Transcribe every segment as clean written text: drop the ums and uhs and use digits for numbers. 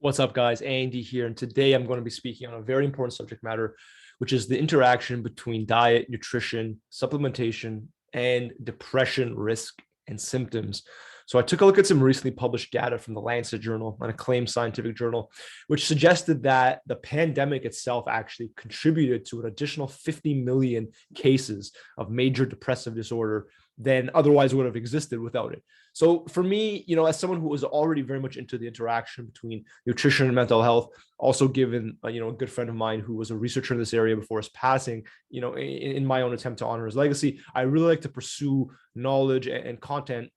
What's up, guys? Andy here, and today I'm going to be speaking on a very important subject matter, which is the interaction between diet, nutrition, supplementation, and depression risk and symptoms. So I took a look at some recently published data from the Lancet journal, an acclaimed scientific journal, which suggested that the pandemic itself actually contributed to an additional 50 million cases of major depressive disorder than otherwise would have existed without it. So for me, as someone who was already very much into the interaction between nutrition and mental health, also given, a good friend of mine who was a researcher in this area before his passing, in my own attempt to honor his legacy, I really like to pursue knowledge and content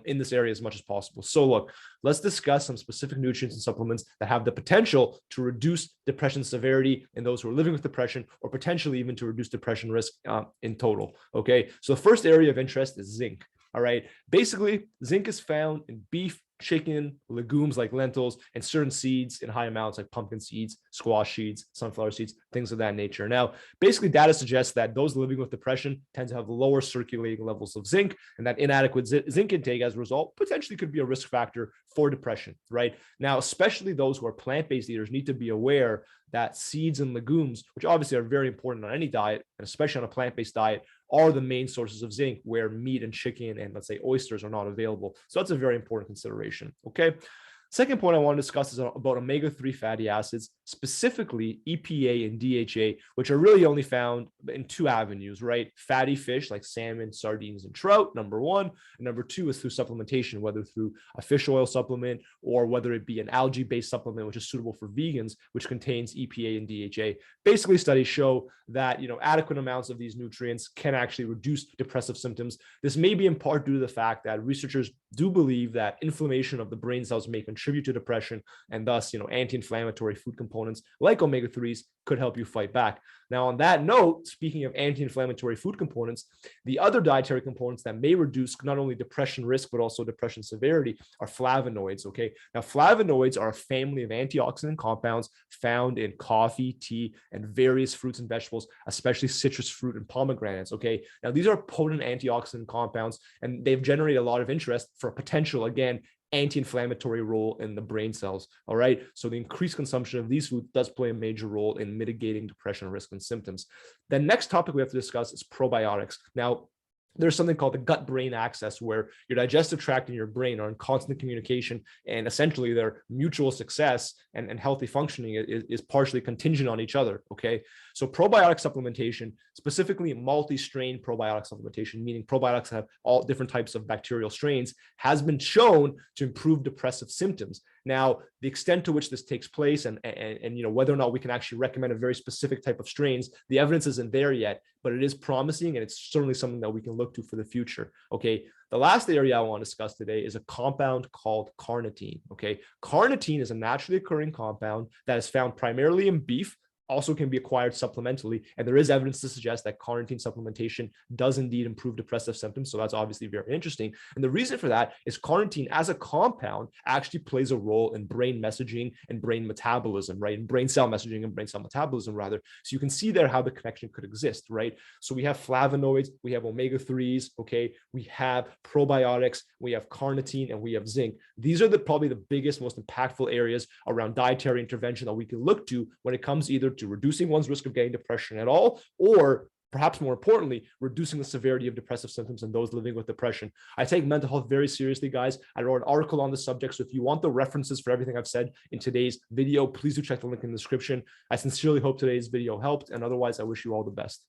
in this area as much as possible. So look, let's discuss some specific nutrients and supplements that have the potential to reduce depression severity in those who are living with depression, or potentially even to reduce depression risk in total. Okay, so the first area of interest is zinc. All right. Basically, zinc is found in beef, chicken, legumes like lentils, and certain seeds in high amounts like pumpkin seeds, squash seeds, sunflower seeds, things of that nature. Now, basically, data suggests that those living with depression tend to have lower circulating levels of zinc, and that inadequate zinc intake as a result potentially could be a risk factor for depression, right? Now, especially those who are plant-based eaters need to be aware that seeds and legumes, which obviously are very important on any diet, and especially on a plant-based diet, are the main sources of zinc, where meat and chicken and, let's say, oysters are not available. So that's a very important consideration. Okay. Second point I want to discuss is about omega-3 fatty acids, specifically EPA and DHA, which are really only found in two avenues, right? Fatty fish like salmon, sardines, and trout, number one. And number two is through supplementation, whether through a fish oil supplement or whether it be an algae-based supplement, which is suitable for vegans, which contains EPA and DHA. Basically, studies show that, adequate amounts of these nutrients can actually reduce depressive symptoms. This may be in part due to the fact that researchers do believe that inflammation of the brain cells may contribute to depression, and thus, anti-inflammatory food components like omega-3s could help you fight back. Now, on that note, speaking of anti-inflammatory food components, the other dietary components that may reduce not only depression risk, but also depression severity are flavonoids, okay? Now, flavonoids are a family of antioxidant compounds found in coffee, tea, and various fruits and vegetables, especially citrus fruit and pomegranates, okay? Now, these are potent antioxidant compounds, and they've generated a lot of interest for a potential, again, anti-inflammatory role in the brain cells. All right. So the increased consumption of these foods does play a major role in mitigating depression risk and symptoms. The next topic we have to discuss is probiotics. Now, there's something called the gut-brain axis, where your digestive tract and your brain are in constant communication, and essentially their mutual success and healthy functioning is partially contingent on each other. Okay, so probiotic supplementation, specifically multi-strain probiotic supplementation, meaning probiotics have all different types of bacterial strains, has been shown to improve depressive symptoms. Now, the extent to which this takes place and whether or not we can actually recommend a very specific type of strains, the evidence isn't there yet, but it is promising, and it's certainly something that we can look to for the future. Okay. The last area I want to discuss today is a compound called carnitine. Okay. Carnitine is a naturally occurring compound that is found primarily in beef, also can be acquired supplementally. And there is evidence to suggest that carnitine supplementation does indeed improve depressive symptoms. So that's obviously very interesting. And the reason for that is carnitine as a compound actually plays a role in brain messaging and brain metabolism, right? In brain cell messaging and brain cell metabolism, rather. So you can see there how the connection could exist, right? So we have flavonoids, we have omega-3s, okay? We have probiotics, we have carnitine, and we have zinc. These are probably the biggest, most impactful areas around dietary intervention that we can look to when it comes either to reducing one's risk of getting depression at all, or perhaps more importantly, reducing the severity of depressive symptoms in those living with depression. I take mental health very seriously, guys. I wrote an article on the subject. So if you want the references for everything I've said in today's video, please do check the link in the description. I sincerely hope today's video helped. And otherwise, I wish you all the best.